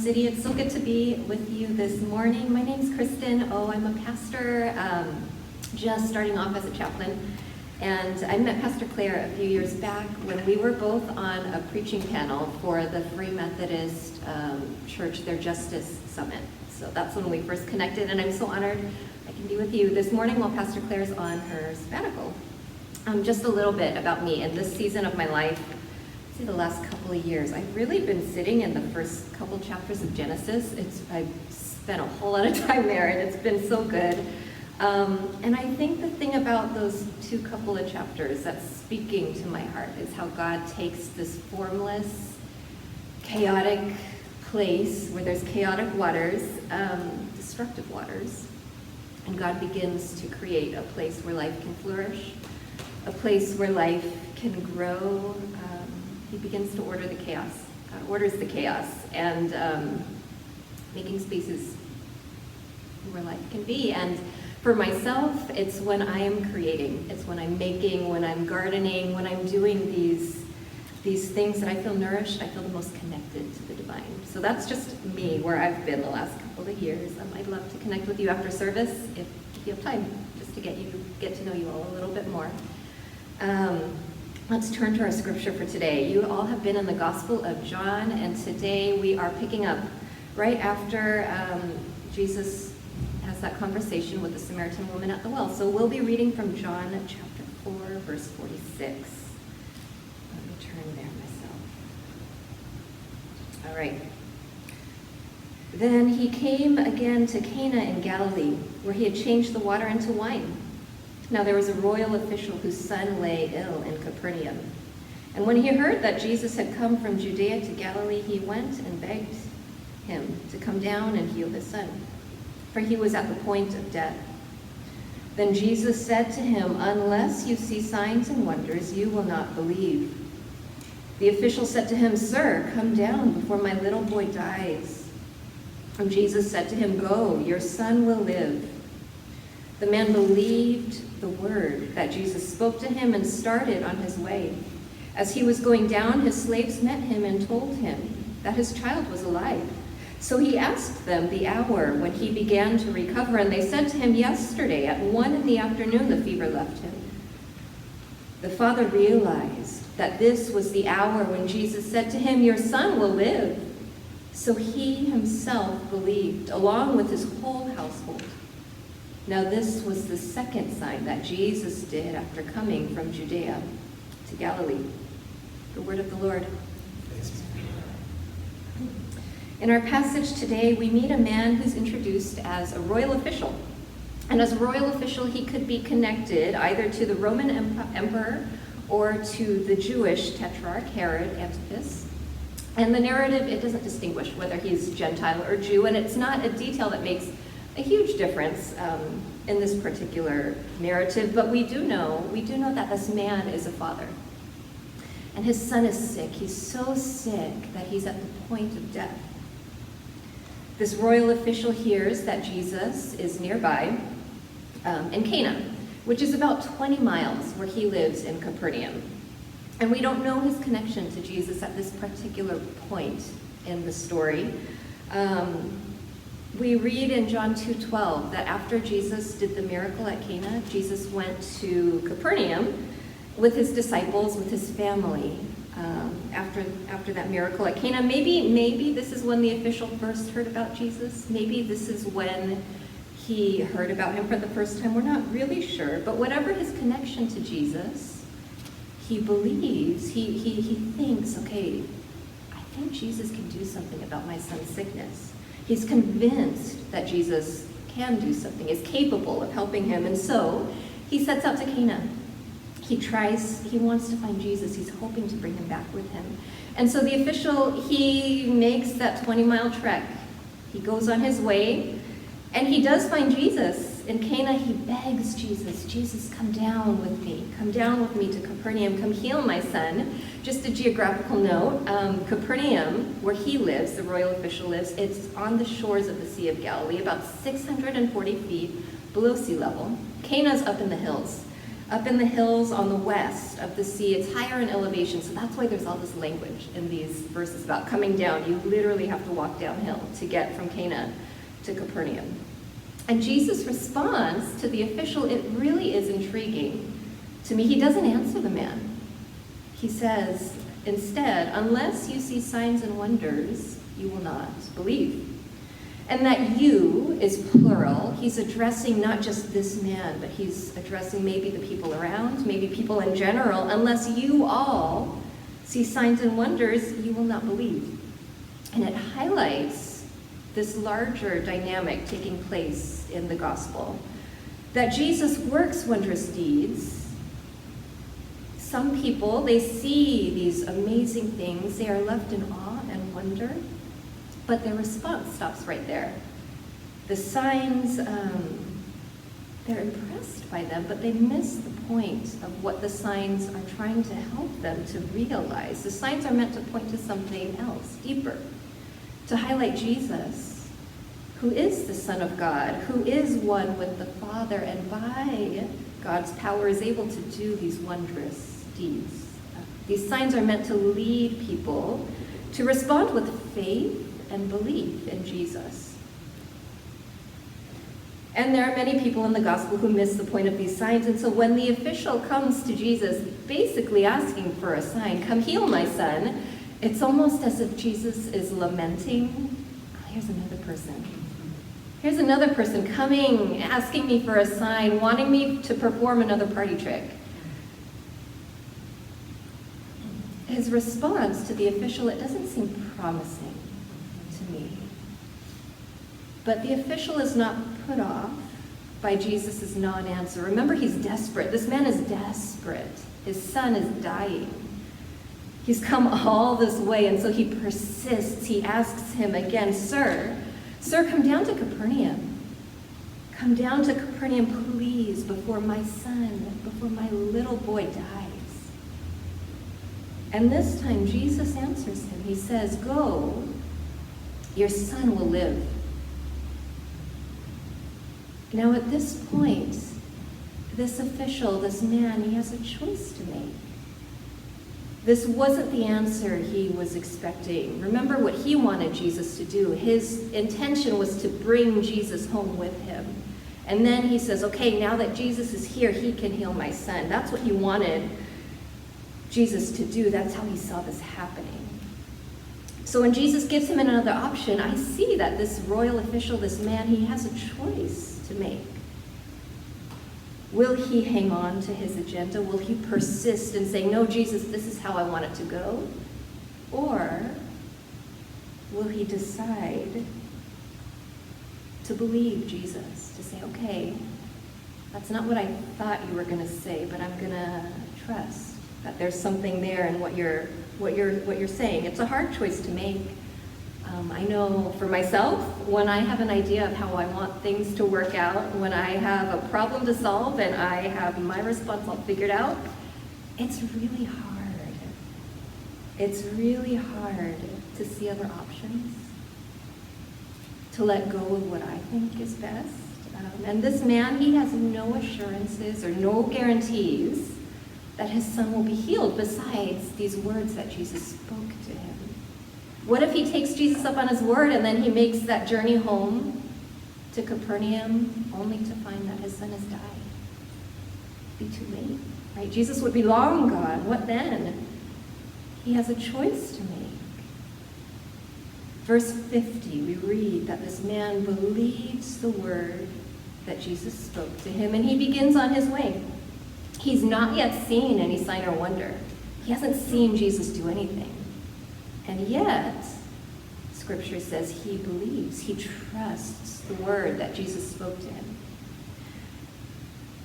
City. It's so good to be with you this morning. My name's Kristin. I'm a pastor, just starting off as a chaplain. And I met Pastor Claire a few years back when we were both on a preaching panel for the Free Methodist Church, their Justice Summit. So that's when we first connected, and I'm so honored I can be with you this morning while Pastor Claire's on her sabbatical. Just a little bit about me. In this season of my life, the last couple of years, I've really been sitting in the first couple chapters of Genesis. I've spent a whole lot of time there, and it's been so good. And I think the thing about those two couple of chapters that's speaking to my heart is how God takes this formless, chaotic place where there's chaotic waters, destructive waters, and God begins to create a place where life can flourish, a place where life can grow. He begins to order the chaos. God orders the chaos and making spaces where life can be. And for myself, it's when I am creating, it's when I'm making, when I'm gardening, when I'm doing these things that I feel nourished, I feel the most connected to the divine. So that's just me, where I've been the last couple of years. I'd love to connect with you after service if you have time, just to get to know you all a little bit more. Let's turn to our scripture for today. You all have been in the Gospel of John, and today we are picking up right after Jesus has that conversation with the Samaritan woman at the well. So we'll be reading from John chapter 4, verse 46. Let me turn there myself. All right. Then he came again to Cana in Galilee, where he had changed the water into wine. Now there was a royal official whose son lay ill in Capernaum. And when he heard that Jesus had come from Judea to Galilee, he went and begged him to come down and heal his son, for he was at the point of death. Then Jesus said to him, "Unless you see signs and wonders, you will not believe." The official said to him, "Sir, come down before my little boy dies." And Jesus said to him, "Go, your son will live." The man believed the word that Jesus spoke to him and started on his way. As he was going down, his slaves met him and told him that his child was alive. So he asked them the hour when he began to recover, and they said to him, "Yesterday at 1 p.m, the fever left him." The father realized that this was the hour when Jesus said to him, "Your son will live." So he himself believed, along with his whole household. Now this was the second sign that Jesus did after coming from Judea to Galilee. The word of the Lord. In our passage today, we meet a man who's introduced as a royal official. And as a royal official, he could be connected either to the Roman emperor or to the Jewish tetrarch, Herod Antipas. And the narrative, it doesn't distinguish whether he's Gentile or Jew, and it's not a detail that makes a huge difference in this particular narrative, but we do know that this man is a father. And his son is sick. He's so sick that he's at the point of death. This royal official hears that Jesus is nearby in Cana, which is about 20 miles where he lives in Capernaum. And we don't know his connection to Jesus at this particular point in the story. We read in John 2:12 that after Jesus did the miracle at Cana, Jesus went to Capernaum with his disciples, with his family, after that miracle at Cana. Maybe this is when the official first heard about Jesus. Maybe this is when he heard about him for the first time. We're not really sure. But whatever his connection to Jesus, he believes, he thinks, okay, I think Jesus can do something about my son's sickness. He's convinced that Jesus can do something, is capable of helping him. And so he sets out to Cana. He wants to find Jesus. He's hoping to bring him back with him. And so the official, he makes that 20-mile trek. He goes on his way, and he does find Jesus. In Cana, he begs Jesus, "Jesus, come down with me. Come down with me to Capernaum. Come heal my son." Just a geographical note, Capernaum, where he lives, the royal official lives, it's on the shores of the Sea of Galilee, about 640 feet below sea level. Cana's up in the hills. up in the hills on the west of the sea. It's higher in elevation, so that's why there's all this language in these verses about coming down. You literally have to walk downhill to get from Cana to Capernaum. And Jesus' response to the official, it really is intriguing to me. He doesn't answer the man. He says, instead, unless you see signs and wonders, you will not believe. And that you is plural. He's addressing not just this man, but he's addressing maybe the people around, maybe people in general. Unless you all see signs and wonders, you will not believe. And it highlights this larger dynamic taking place in the gospel, that Jesus works wondrous deeds. Some people, they see these amazing things, they are left in awe and wonder, but their response stops right there. The signs, they're impressed by them, but they miss the point of what the signs are trying to help them to realize. The signs are meant to point to something else, deeper, to highlight Jesus, who is the Son of God, who is one with the Father, and by God's power is able to do these wondrous deeds. These signs are meant to lead people to respond with faith and belief in Jesus. And there are many people in the gospel who miss the point of these signs, and so when the official comes to Jesus basically asking for a sign, come heal my son, it's almost as if Jesus is lamenting, oh, here's another person. Here's another person coming, asking me for a sign, wanting me to perform another party trick. His response to the official, it doesn't seem promising to me. But the official is not put off by Jesus' non-answer. Remember, he's desperate. This man is desperate. His son is dying. He's come all this way, and so he persists. He asks him again, Sir, come down to Capernaum. Come down to Capernaum, please, before my son, before my little boy dies. And this time, Jesus answers him. He says, go, your son will live. Now at this point, this official, this man, he has a choice to make. This wasn't the answer he was expecting. Remember what he wanted Jesus to do. His intention was to bring Jesus home with him. And then he says, okay, now that Jesus is here, he can heal my son. That's what he wanted Jesus to do. That's how he saw this happening. So when Jesus gives him another option, I see that this royal official, this man, he has a choice to make. Will he hang on to his agenda? Will he persist and say, no, Jesus, this is how I want it to go? Or will he decide to believe Jesus, to say, okay, that's not what I thought you were going to say, but I'm going to trust that there's something there in what you're saying. It's a hard choice to make. I know for myself, when I have an idea of how I want things to work out, when I have a problem to solve and I have my response all figured out, it's really hard. It's really hard to see other options, to let go of what I think is best. And this man, he has no assurances or no guarantees that his son will be healed besides these words that Jesus spoke to him. What if he takes Jesus up on his word and then he makes that journey home to Capernaum only to find that his son has died? It'd be too late, right? Jesus would be long gone. What then? He has a choice to make. Verse 50, we read that this man believes the word that Jesus spoke to him, and he begins on his way. He's not yet seen any sign or wonder. He hasn't seen Jesus do anything. And yet, Scripture says he believes, he trusts the word that Jesus spoke to him.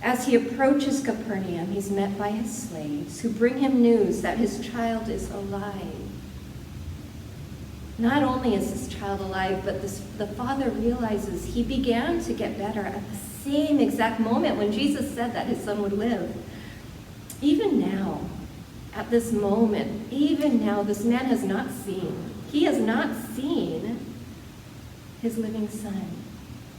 As he approaches Capernaum, he's met by his slaves who bring him news that his child is alive. Not only is this child alive, but the father realizes he began to get better at the same exact moment when Jesus said that his son would live. Even now, at this moment, even now, this man has not seen. He has not seen his living son.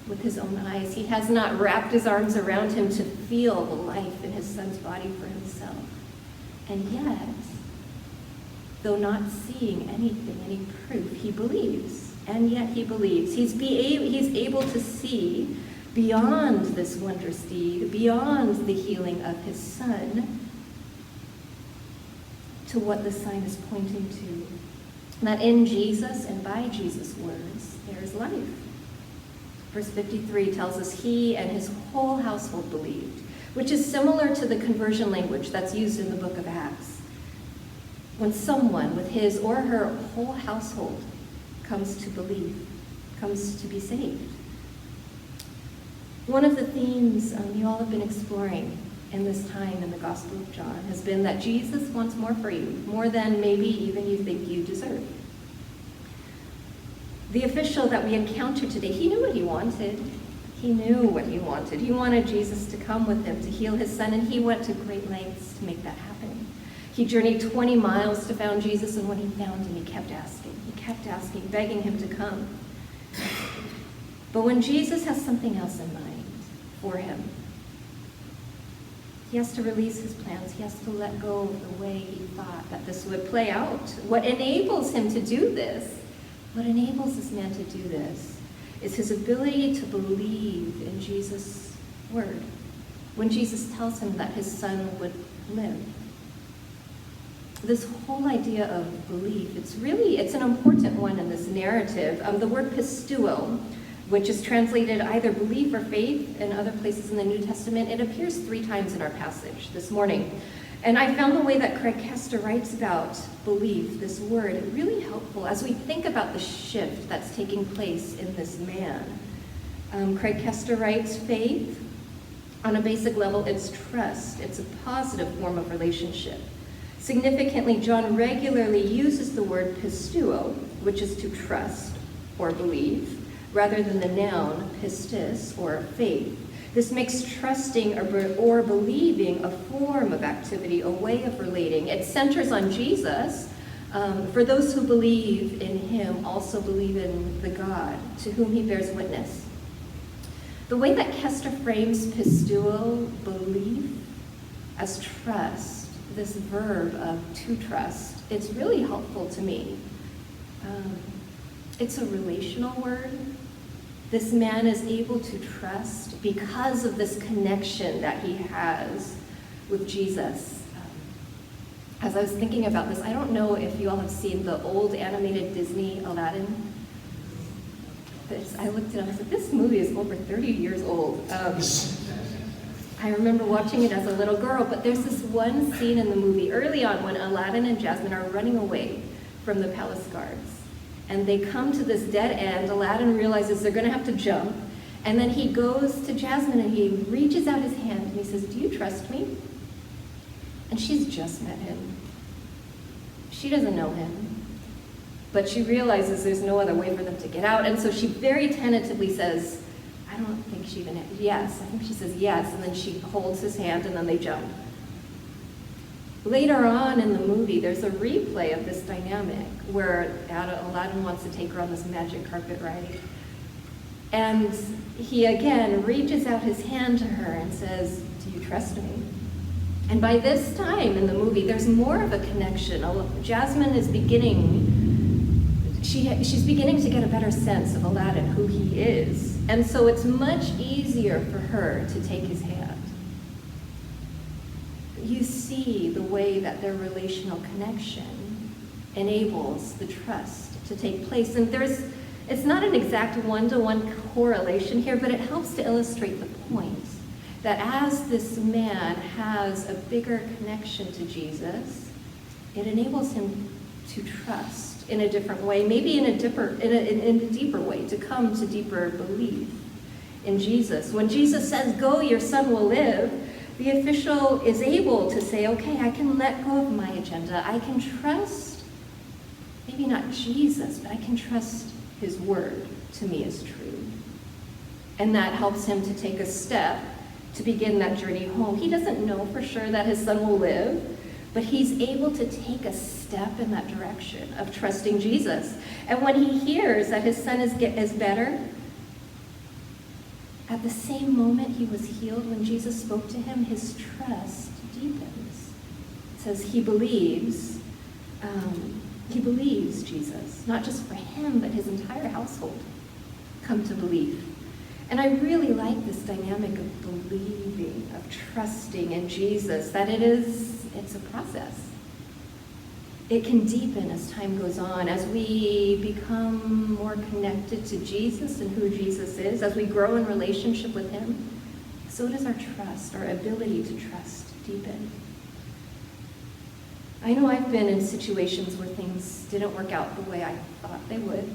with his own eyes. He has not wrapped his arms around him to feel the life in his son's body for himself. And yet, though not seeing anything, any proof, he believes. And yet he believes. He's able to see beyond this wondrous deed, beyond the healing of his son, to what the sign is pointing to. That in Jesus and by Jesus' words, there is life. Verse 53 tells us he and his whole household believed, which is similar to the conversion language that's used in the book of Acts. When someone with his or her whole household comes to believe, comes to be saved. One of the themes you all have been exploring in this time in the Gospel of John has been that Jesus wants more for you, more than maybe even you think you deserve. The official that we encountered today, he knew what he wanted. He knew what he wanted. He wanted Jesus to come with him to heal his son, and he went to great lengths to make that happen. He journeyed 20 miles to find Jesus, and when he found him, he kept asking, begging him to come. But when Jesus has something else in mind for him, he has to release his plans. He has to let go of the way he thought that this would play out. What enables him to do this, what enables this man to do this, is his ability to believe in Jesus' word. When Jesus tells him that his son would live. This whole idea of belief, it's an important one in this narrative. The word pistuo, which is translated either belief or faith in other places in the New Testament, it appears 3 times in our passage this morning. And I found the way that Craig Kester writes about belief, this word, really helpful as we think about the shift that's taking place in this man. Craig Kester writes, faith, on a basic level, it's trust. It's a positive form of relationship. Significantly, John regularly uses the word pistuo, which is to trust or believe, rather than the noun pistis, or faith. This makes trusting or believing a form of activity, a way of relating. It centers on Jesus. For those who believe in him also believe in the God to whom he bears witness. The way that Kester frames pistuo, belief, as trust, this verb of to trust, it's really helpful to me. It's a relational word. This man is able to trust because of this connection that he has with Jesus. As I was thinking about this, I don't know if you all have seen the old animated Disney Aladdin. I looked it up, I said, this movie is over 30 years old. I remember watching it as a little girl, but there's this one scene in the movie early on when Aladdin and Jasmine are running away from the palace guards. And they come to this dead end. Aladdin realizes they're going to have to jump. And then he goes to Jasmine and he reaches out his hand and he says, do you trust me? And she's just met him. She doesn't know him. But she realizes there's no other way for them to get out. And so she very tentatively says, I don't think she even, yes. I think she says yes. And then she holds his hand and then they jump. Later on in the movie, there's a replay of this dynamic where Aladdin wants to take her on this magic carpet ride. And he again reaches out his hand to her and says, do you trust me? And by this time in the movie, there's more of a connection. Jasmine is she's beginning to get a better sense of Aladdin, who he is. And so it's much easier for her to take his hand. You see the way that their relational connection enables the trust to take place. And it's not an exact one-to-one correlation here, but it helps to illustrate the point that as this man has a bigger connection to Jesus, it enables him to trust in a different way, maybe in a deeper way, to come to deeper belief in Jesus. When Jesus says, go, your son will live, the official is able to say, okay, I can let go of my agenda. I can trust, maybe not Jesus, but I can trust his word to me as true. And that helps him to take a step to begin that journey home. He doesn't know for sure that his son will live, but he's able to take a step in that direction of trusting Jesus. And when he hears that his son is better, At the same moment he was healed, when Jesus spoke to him, his trust deepens. It says he believes Jesus, not just for him, but his entire household come to believe. And I really like this dynamic of believing, of trusting in Jesus, that it's a process. It can deepen as time goes on, as we become more connected to Jesus and who Jesus is, as we grow in relationship with him, so does our trust, our ability to trust deepen. I know I've been in situations where things didn't work out the way I thought they would.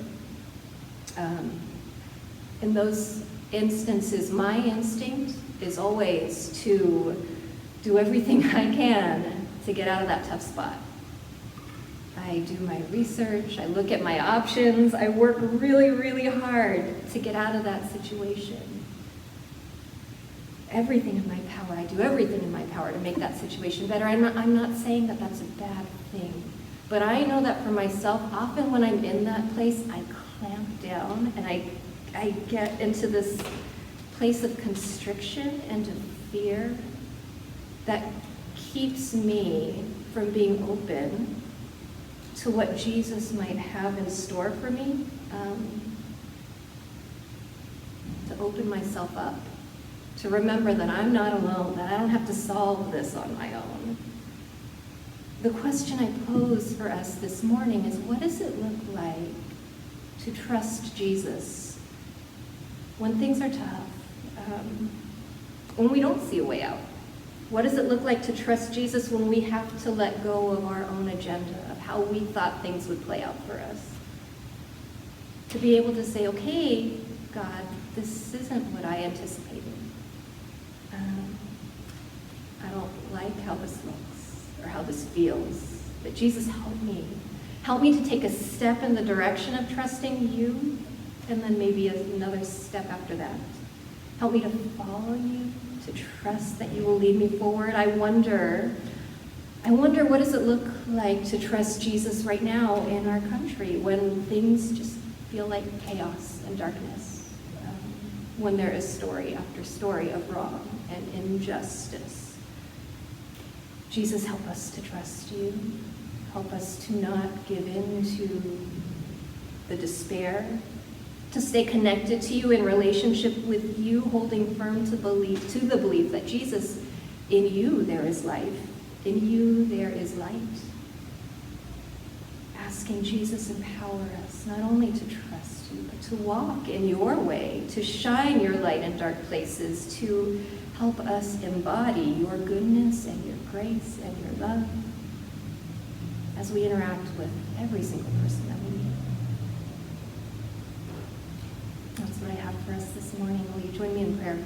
In those instances, my instinct is always to do everything I can to get out of that tough spot. I do my research, I look at my options, I work really, really hard to get out of that situation. Everything in my power, I do everything in my power to make that situation better. I'm not saying that that's a bad thing, but I know that for myself, often when I'm in that place, I clamp down and I get into this place of constriction and of fear that keeps me from being open to what Jesus might have in store for me, to open myself up, to remember that I'm not alone, that I don't have to solve this on my own. The question I pose for us this morning is, what does it look like to trust Jesus when things are tough, when we don't see a way out? What does it look like to trust Jesus when we have to let go of our own agenda, of how we thought things would play out for us? To be able to say, okay, God, this isn't what I anticipated. I don't like how this looks or how this feels, but Jesus, help me. Help me to take a step in the direction of trusting you, and then maybe another step after that. Help me to follow you, to trust that you will lead me forward. I wonder what does it look like to trust Jesus right now in our country when things just feel like chaos and darkness, when there is story after story of wrong and injustice. Jesus, help us to trust you. Help us to not give in to the despair, to stay connected to you in relationship with you, holding firm to the belief that Jesus, in you there is life, in you there is light. Asking Jesus, empower us not only to trust you, but to walk in your way, to shine your light in dark places, to help us embody your goodness and your grace and your love as we interact with every single person that we meet. That's what I have for us this morning. Will you join me in prayer?